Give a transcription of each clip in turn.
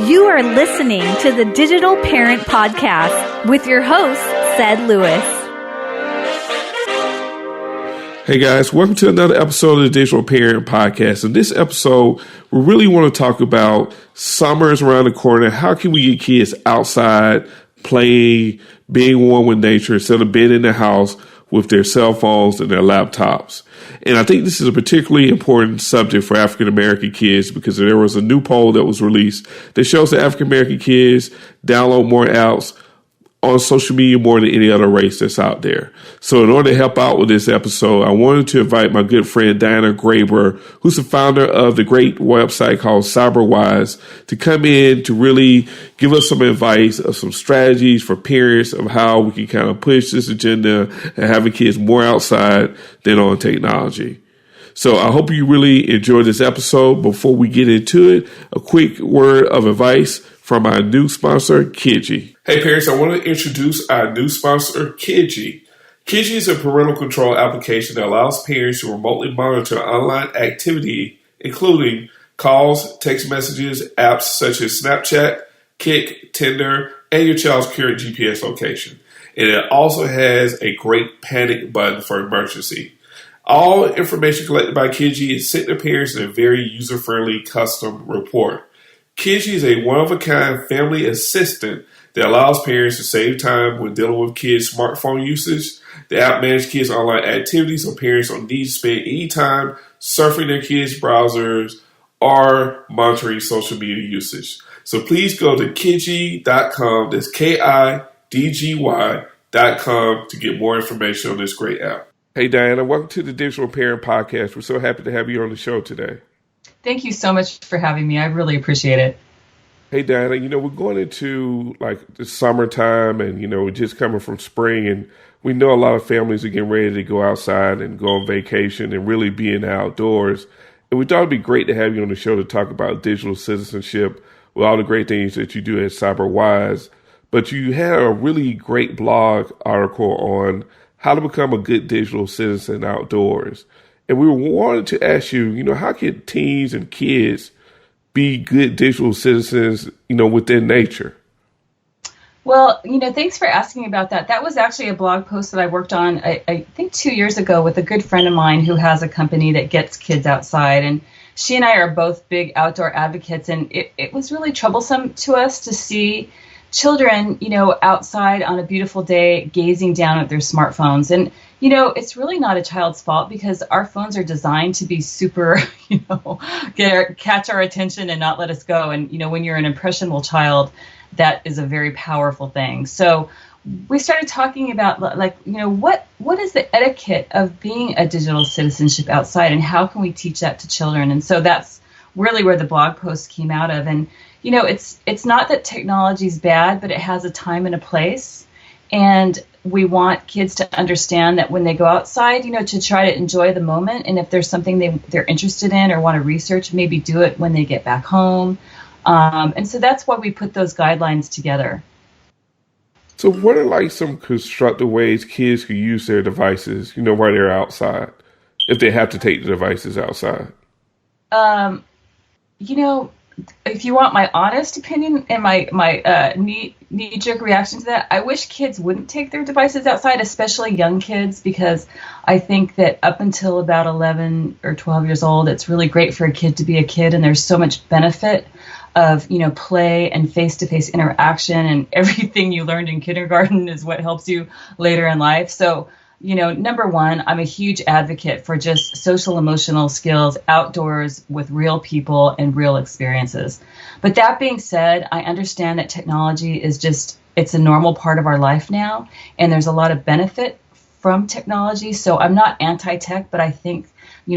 You are listening to the Digital Parent Podcast with your host, Ced Lewis. Hey guys, welcome to another episode of the Digital Parent Podcast. In this episode, we really want to talk about summer is around the corner. How can we get kids outside, playing, being one with nature instead of being in the house with their cell phones and their laptops? And I think this is a particularly important subject for African American kids because there was a new poll that was released that shows that African American kids download more apps on social media more than any other race that's out there. So in order to help out with this episode, I wanted to invite my good friend Diana Graber, who's the founder of the great website called Cyber to come in to really give us some advice of some strategies for parents of how we can kind of push this agenda and having kids more outside than on technology. So I hope you really enjoy this episode. Before we get into it, a quick word of advice from our new sponsor, Kidgy. Hey parents, I want to introduce our new sponsor, Kidgy. Kidgy is a parental control application that allows parents to remotely monitor online activity, including calls, text messages, apps such as Snapchat, Kik, Tinder, and your child's current GPS location. And it also has a great panic button for emergency. All information collected by Kidgy is sent to parents in a very user-friendly custom report. Kidgy is a one-of-a-kind family assistant that allows parents to save time when dealing with kids' smartphone usage. The app manages kids' online activities so parents don't need to spend any time surfing their kids' browsers or monitoring social media usage. So please go to Kidgy.com, that's KIDGY.com, to get more information on this great app. Hey Diana, welcome to the Digital Parent Podcast. We're so happy to have you on the show today. Thank you so much for having me. I really appreciate it. Hey, Diana, we're going into like the summertime and, we're just coming from spring and we know a lot of families are getting ready to go outside and go on vacation and really be in the outdoors. And we thought it'd be great to have you on the show to talk about digital citizenship with all the great things that you do at CyberWise. But you had a really great blog article on how to become a good digital citizen outdoors. And we wanted to ask you, how can teens and kids be good digital citizens, within nature? Well, thanks for asking about that. That was actually a blog post that I worked on, I think 2 years ago with a good friend of mine who has a company that gets kids outside. And she and I are both big outdoor advocates. And it was really troublesome to us to see children, outside on a beautiful day, gazing down at their smartphones. And it's really not a child's fault because our phones are designed to be super, catch our attention and not let us go. And, when you're an impressionable child, that is a very powerful thing. So we started talking about what is the etiquette of being a digital citizenship outside and how can we teach that to children? And so that's really where the blog post came out of. And, it's not that technology is bad, but it has a time and a place. And we want kids to understand that when they go outside, to try to enjoy the moment. And if there's something they're interested in or want to research, maybe do it when they get back home. And so that's why we put those guidelines together. So what are some constructive ways kids can use their devices, while they're outside, if they have to take the devices outside? If you want my honest opinion and my knee-jerk reaction to that, I wish kids wouldn't take their devices outside, especially young kids, because I think that up until about 11 or 12 years old, it's really great for a kid to be a kid, and there's so much benefit of, play and face-to-face interaction, and everything you learned in kindergarten is what helps you later in life. So, number one, I'm a huge advocate for just social emotional skills outdoors with real people and real experiences. But that being said, I understand that technology is it's a normal part of our life now, and there's a lot of benefit from technology. So I'm not anti-tech, but I think,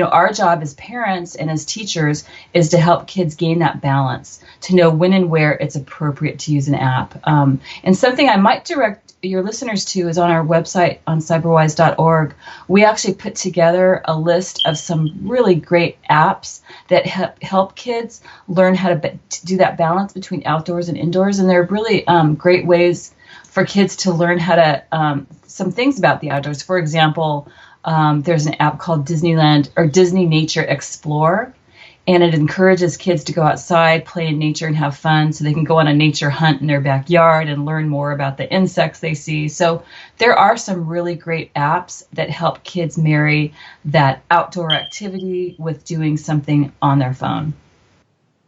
our job as parents and as teachers is to help kids gain that balance, to know when and where it's appropriate to use an app. And something I might direct your listeners to is on our website on cyberwise.org. We actually put together a list of some really great apps that help kids learn how to do that balance between outdoors and indoors. And they're really great ways for kids to learn how to some things about the outdoors. For example, there's an app called Disneyland or Disney Nature Explorer. And it encourages kids to go outside, play in nature, and have fun so they can go on a nature hunt in their backyard and learn more about the insects they see. So there are some really great apps that help kids marry that outdoor activity with doing something on their phone.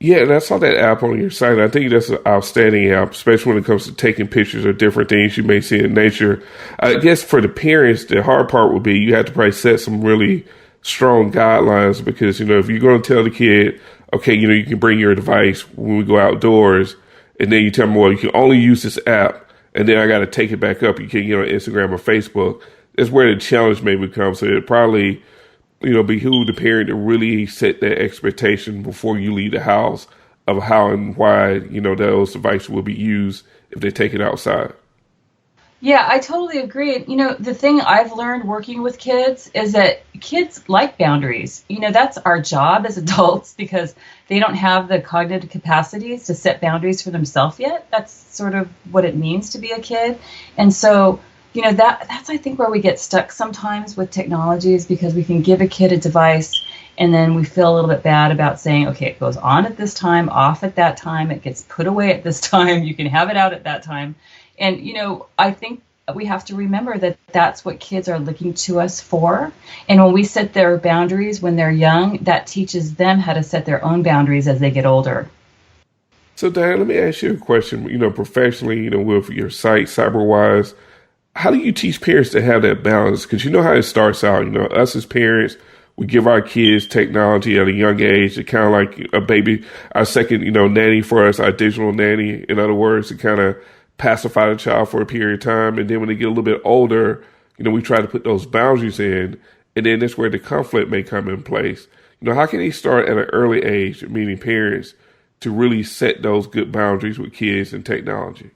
Yeah, and I saw that app on your site. I think that's an outstanding app, especially when it comes to taking pictures of different things you may see in nature. I guess for the parents, the hard part would be you have to probably set some really strong guidelines because, if you're going to tell the kid, okay, you can bring your device when we go outdoors, and then you tell them, well, you can only use this app, and then I got to take it back up. You can't get on Instagram or Facebook. That's where the challenge may become. So it probably behoove the parent to really set that expectation before you leave the house of how and why, those devices will be used if they take it outside. Yeah, I totally agree. The thing I've learned working with kids is that kids like boundaries. That's our job as adults because they don't have the cognitive capacities to set boundaries for themselves yet. That's sort of what it means to be a kid. And so that's, I think, where we get stuck sometimes with technologies because we can give a kid a device and then we feel a little bit bad about saying, okay, it goes on at this time, off at that time, it gets put away at this time, you can have it out at that time. And, I think we have to remember that that's what kids are looking to us for. And when we set their boundaries when they're young, that teaches them how to set their own boundaries as they get older. So, Diane, let me ask you a question. Professionally, with your site, CyberWise, how do you teach parents to have that balance? Because you know how it starts out. Us as parents, we give our kids technology at a young age. It's kind of like a baby, our second, nanny for us, our digital nanny. In other words, to kind of pacify the child for a period of time. And then when they get a little bit older, we try to put those boundaries in. And then that's where the conflict may come in place. How can they start at an early age, meaning parents, to really set those good boundaries with kids and technology?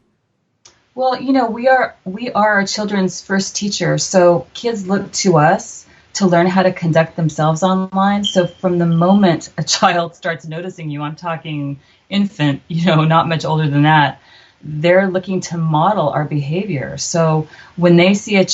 Well, we are our children's first teachers, so kids look to us to learn how to conduct themselves online. So from the moment a child starts noticing you, I'm talking infant, not much older than that, they're looking to model our behavior. So when they see a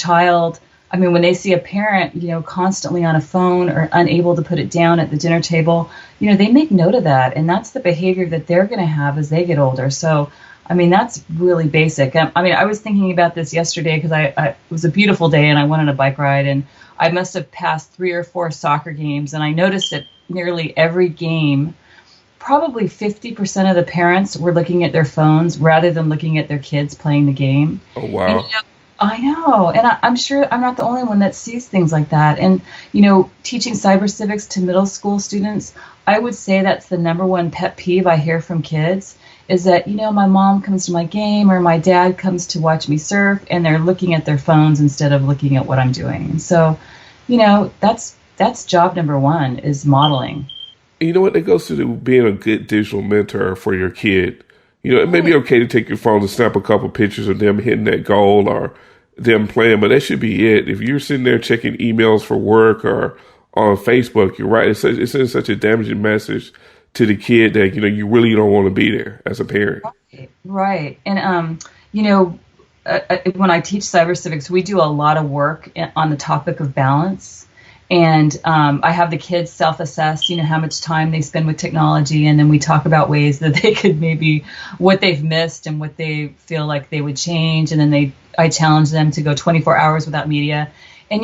parent, constantly on a phone or unable to put it down at the dinner table, they make note of that. And that's the behavior that they're going to have as they get older. So that's really basic. I was thinking about this yesterday because it was a beautiful day and I went on a bike ride and I must have passed 3 or 4 soccer games. And I noticed that nearly every game, probably 50% of the parents were looking at their phones rather than looking at their kids playing the game. Oh, wow. And, I know. And I'm sure I'm not the only one that sees things like that. And, teaching cyber civics to middle school students, I would say that's the number one pet peeve I hear from kids is that, my mom comes to my game or my dad comes to watch me surf and they're looking at their phones instead of looking at what I'm doing. And so, that's job number one is modeling. You know what? That goes to being a good digital mentor for your kid. It may be okay to take your phone and snap a couple pictures of them hitting that goal or them playing, but that should be it. If you're sitting there checking emails for work or on Facebook, you're right. It sends such a damaging message to the kid that, you really don't want to be there as a parent. Right. And, when I teach cyber civics, we do a lot of work on the topic of balance. And I have the kids self-assess, how much time they spend with technology. And then we talk about ways that they could maybe what they've missed and what they feel like they would change. And then I challenge them to go 24 hours without media. And,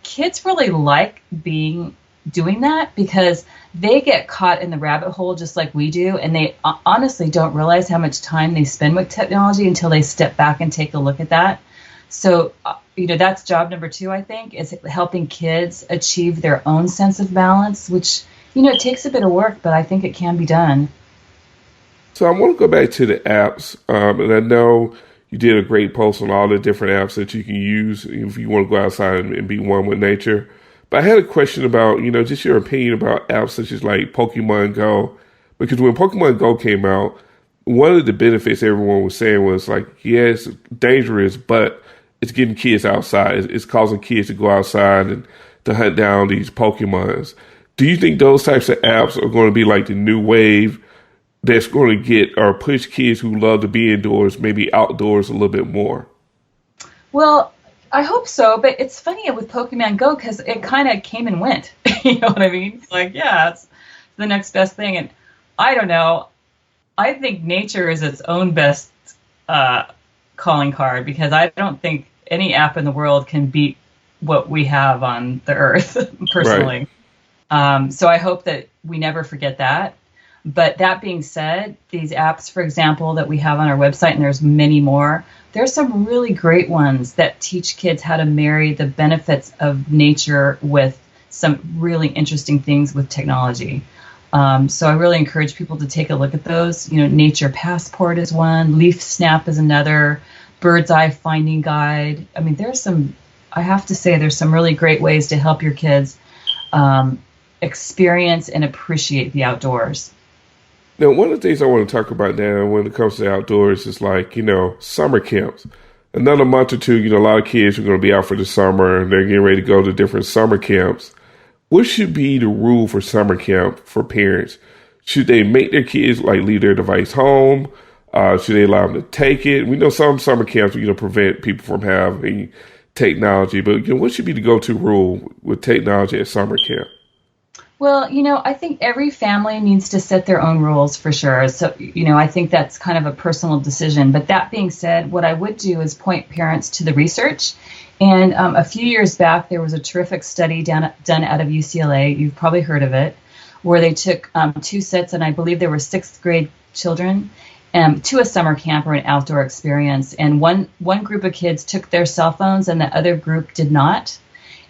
kids really like doing that because they get caught in the rabbit hole just like we do. And they honestly don't realize how much time they spend with technology until they step back and take a look at that. So, that's job number 2, I think, is helping kids achieve their own sense of balance, which, it takes a bit of work, but I think it can be done. So I want to go back to the apps. And I know you did a great post on all the different apps that you can use if you want to go outside and be one with nature. But I had a question about, just your opinion about apps such as like Pokemon Go. Because when Pokemon Go came out, one of the benefits everyone was saying was like, yes, dangerous, but it's getting kids outside. It's causing kids to go outside and to hunt down these Pokemons. Do you think those types of apps are going to be like the new wave that's going to get or push kids who love to be indoors, maybe outdoors a little bit more? Well, I hope so, but it's funny with Pokemon Go because it kind of came and went. You know what I mean? It's like, yeah, it's the next best thing. And I don't know. I think nature is its own best calling card, because I don't think any app in the world can beat what we have on the earth, personally. Right. So I hope that we never forget that. But that being said, these apps, for example, that we have on our website, and there's many more, there's some really great ones that teach kids how to marry the benefits of nature with some really interesting things with technology. So I really encourage people to take a look at those. Nature Passport is one, Leaf Snap is another, Bird's Eye Finding Guide. I mean, I have to say, there's some really great ways to help your kids experience and appreciate the outdoors. Now, one of the things I want to talk about now when it comes to the outdoors is summer camps. Another month or two, a lot of kids are going to be out for the summer and they're getting ready to go to different summer camps. What should be the rule for summer camp for parents? Should they make their kids leave their device home? Should they allow them to take it? We know some summer camps prevent people from having technology, but what should be the go-to rule with technology at summer camp? Well, I think every family needs to set their own rules for sure. So, I think that's kind of a personal decision. But that being said, what I would do is point parents to the research. And a few years back, there was a terrific study done out of UCLA. You've probably heard of it, where they took 2 sets, and I believe there were 6th grade children, to a summer camp or an outdoor experience. And one group of kids took their cell phones and the other group did not.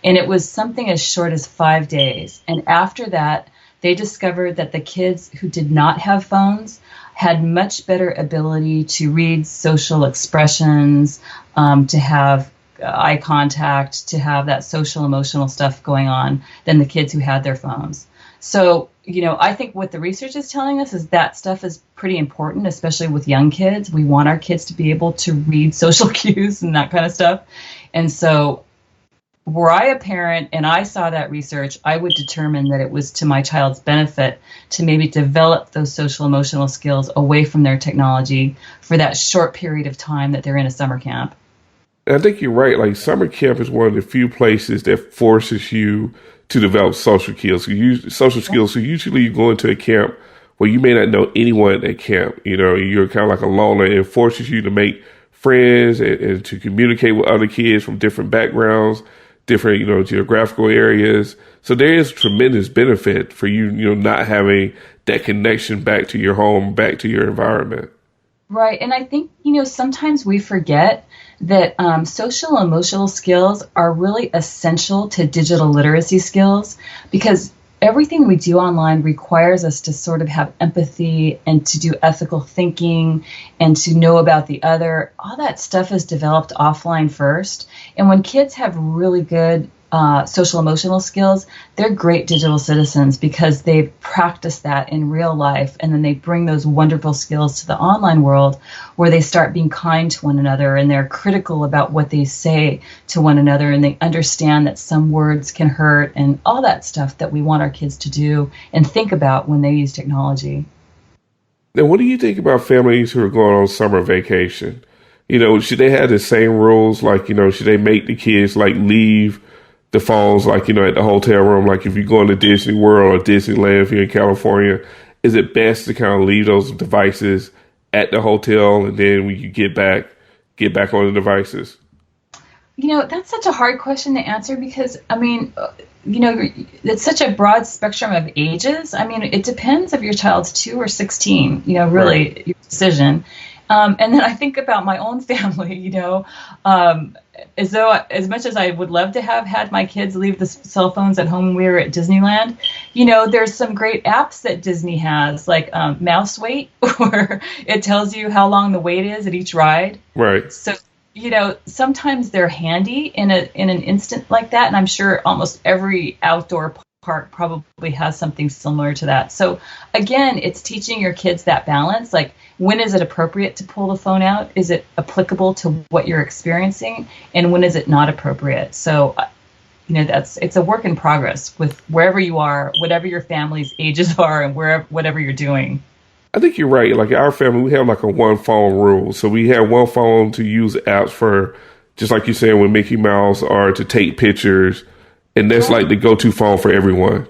And it was something as short as 5 days. And after that, they discovered that the kids who did not have phones had much better ability to read social expressions, to have eye contact, to have that social emotional stuff going on than the kids who had their phones. So, I think what the research is telling us is that stuff is pretty important, especially with young kids. We want our kids to be able to read social cues and that kind of stuff. And so, were I a parent and I saw that research, I would determine that it was to my child's benefit to maybe develop those social emotional skills away from their technology for that short period of time that they're in a summer camp. I think you're right. Summer camp is one of the few places that forces you to develop social skills. So usually you go into a camp where you may not know anyone at camp. You're kind of like a loner. It forces you to make friends and to communicate with other kids from different backgrounds, different, geographical areas. So there is tremendous benefit for you, not having that connection back to your home, back to your environment. Right. And I think, sometimes we forget that social emotional skills are really essential to digital literacy skills, because everything we do online requires us to sort of have empathy and to do ethical thinking and to know about the other. All that stuff is developed offline first. And when kids have really good social emotional skills, they're great digital citizens because they've practiced that in real life. And then they bring those wonderful skills to the online world where they start being kind to one another and they're critical about what they say to one another. And they understand that some words can hurt and all that stuff that we want our kids to do and think about when they use technology. Now, what do you think about families who are going on summer vacation? Should they have the same rules? Should they make the kids leave the phones, at the hotel room? If you go into Disney World or Disneyland, if you're in California, is it best to kind of leave those devices at the hotel and then when you get back on the devices? That's such a hard question to answer because, it's such a broad spectrum of ages. It depends if your child's 2 or 16, really, right. Your decision. And then I think about my own family, as much as I would love to have had my kids leave the cell phones at home when we were at Disneyland, there's some great apps that Disney has, like Mouse Wait, where it tells you how long the wait is at each ride. Right. So, sometimes they're handy in an instant like that, and I'm sure almost every outdoor park probably has something similar to that. So again, it's teaching your kids that balance. When is it appropriate to pull the phone out? Is it applicable to what you're experiencing? And when is it not appropriate? So, it's a work in progress with wherever you are, whatever your family's ages are, and whatever you're doing. I think you're right. Our family, we have a one phone rule. So we have one phone to use apps for, just like you're saying with Mickey Mouse, or to take pictures. And that's the go-to phone for everyone.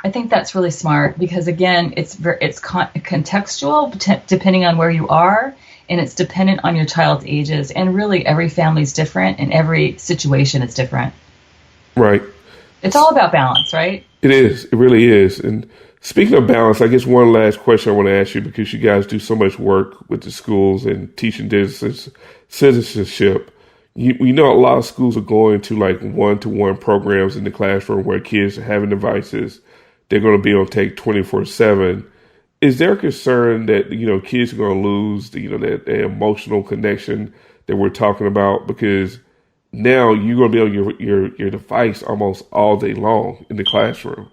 I think that's really smart because, again, it's contextual depending on where you are, and it's dependent on your child's ages. And really, every family's different, and every situation is different. Right. It's all about balance, right? It is. It really is. And speaking of balance, I guess one last question I want to ask you, because you guys do so much work with the schools and teaching citizenship. We know a lot of schools are going to like one-to-one programs in the classroom where kids are having devices. They're going to be on take 24/7. Is there a concern that, kids are going to lose, that emotional connection that we're talking about? Because now you're going to be on your device almost all day long in the classroom.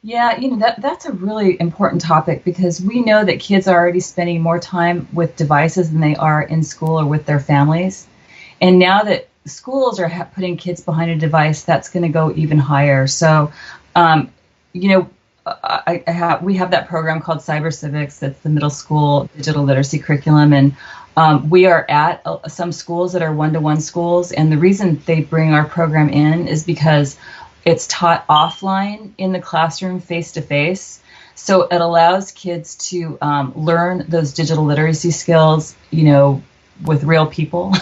Yeah, that's a really important topic because we know that kids are already spending more time with devices than they are in school or with their families. And now that schools are putting kids behind a device, that's going to go even higher. So, we have that program called Cyber Civics. That's the middle school digital literacy curriculum. And we are at some schools that are one-to-one schools. And the reason they bring our program in is because it's taught offline in the classroom face-to-face. So it allows kids to learn those digital literacy skills, with real people,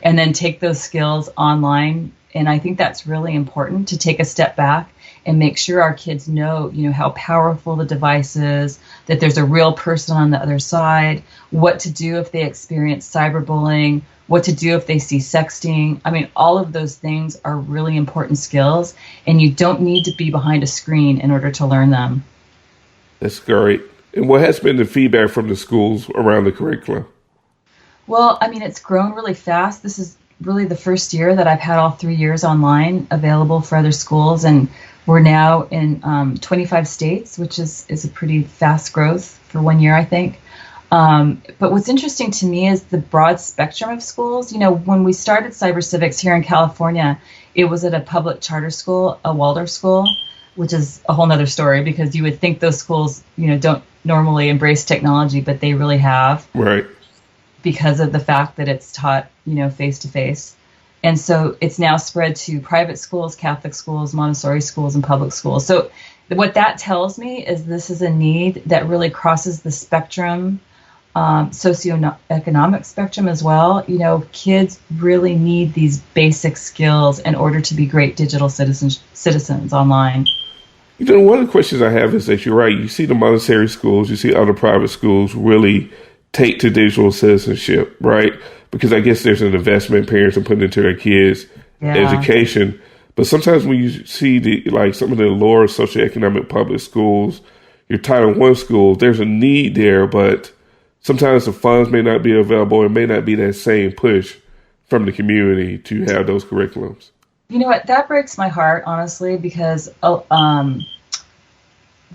and then take those skills online. And I think that's really important to take a step back and make sure our kids know, how powerful the device is, that there's a real person on the other side, what to do if they experience cyberbullying, what to do if they see sexting. I mean, all of those things are really important skills, and you don't need to be behind a screen in order to learn them. That's great. And what has been the feedback from the schools around the curriculum? Well, I mean, it's grown really fast. This is really the first year that I've had all 3 years online available for other schools, and we're now in 25 states, which is a pretty fast growth for 1 year, I think. But what's interesting to me is the broad spectrum of schools. When we started Cyber Civics here in California, it was at a public charter school, a Waldorf school, which is a whole nother story because you would think those schools, don't normally embrace technology, but they really have. Right. Because of the fact that it's taught, face-to-face. And so it's now spread to private schools, Catholic schools, Montessori schools, and public schools. So what that tells me is this is a need that really crosses the spectrum, socioeconomic spectrum as well. Kids really need these basic skills in order to be great digital citizens online. One of the questions I have is that you're right. You see the Montessori schools, you see other private schools really take to digital citizenship, right? Because I guess there's an investment parents are putting into their kids' education. But sometimes when you see some of the lower socioeconomic public schools, your Title I schools, there's a need there, but sometimes the funds may not be available. It may not be that same push from the community to have those curriculums. You know what? That breaks my heart, honestly, because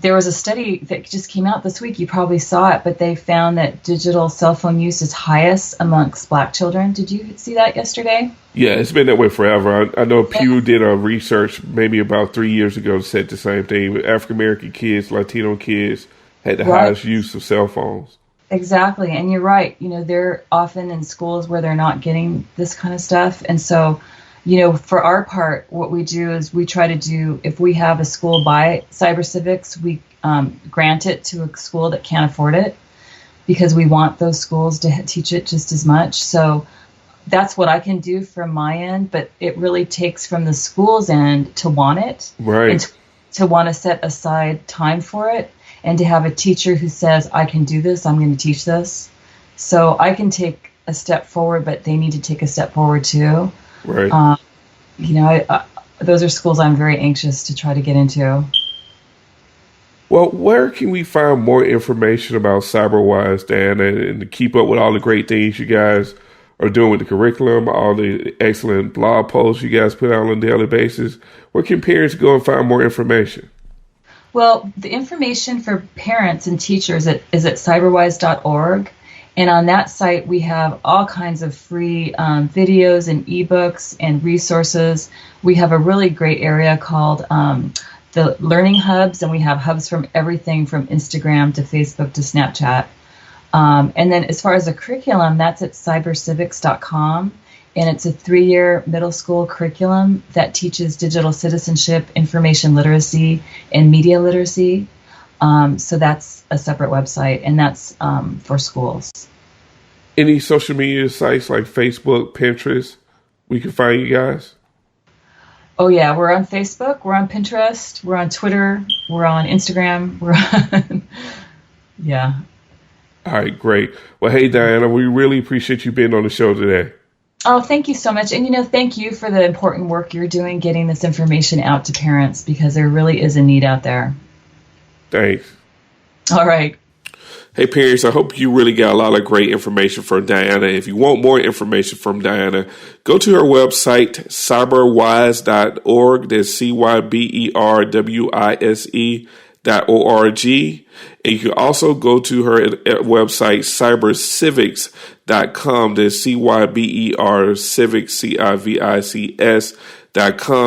there was a study that just came out this week. You probably saw it, but they found that digital cell phone use is highest amongst Black children. Did you see that yesterday? Yeah, it's been that way forever. I know Pew did a research maybe about 3 years ago, said the same thing. African-American kids, Latino kids had the highest use of cell phones. Exactly. And you're right. They're often in schools where they're not getting this kind of stuff. And so, for our part, what we do is we try to do, if we have a school buy Cyber Civics, we grant it to a school that can't afford it because we want those schools to teach it just as much. So that's what I can do from my end, but it really takes from the school's end to want it. Right. And to want to set aside time for it and to have a teacher who says, I can do this, I'm going to teach this. So I can take a step forward, but they need to take a step forward too. Right. Those are schools I'm very anxious to try to get into. Well, where can we find more information about CyberWise, Diana, and to keep up with all the great things you guys are doing with the curriculum, all the excellent blog posts you guys put out on a daily basis? Where can parents go and find more information? Well, the information for parents and teachers is at cyberwise.org. And on that site, we have all kinds of free videos and ebooks and resources. We have a really great area called the Learning Hubs, and we have hubs from everything from Instagram to Facebook to Snapchat. And then as far as the curriculum, that's at cybercivics.com. and it's a 3-year middle school curriculum that teaches digital citizenship, information literacy, and media literacy. So that's a separate website, and that's for schools. Any social media sites like Facebook, Pinterest, we can find you guys? Oh, yeah. We're on Facebook. We're on Pinterest. We're on Twitter. We're on Instagram. We're on... Yeah. All right, great. Well, hey, Diana, we really appreciate you being on the show today. Oh, thank you so much. And, thank you for the important work you're doing getting this information out to parents, because there really is a need out there. Thanks. All right. Hey, parents, I hope you really got a lot of great information from Diana. If you want more information from Diana, go to her website, cyberwise.org. That's cyberwise.org. And you can also go to her website, cybercivics.com. That's cyber civics, civics.com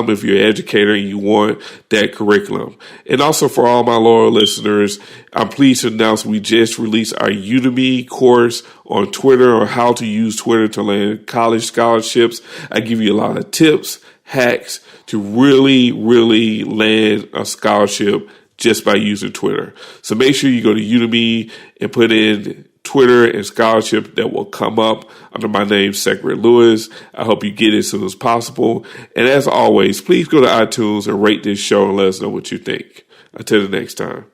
if you're an educator and you want that curriculum. And also for all my loyal listeners, I'm pleased to announce we just released our Udemy course on Twitter on how to use Twitter to land college scholarships. I give you a lot of tips, hacks to really, really land a scholarship just by using Twitter. So make sure you go to Udemy and put in Twitter and scholarship. That will come up under my name, Secretary Lewis. I hope you get it as soon as possible. And as always, please go to iTunes and rate this show and let us know what you think. Until the next time.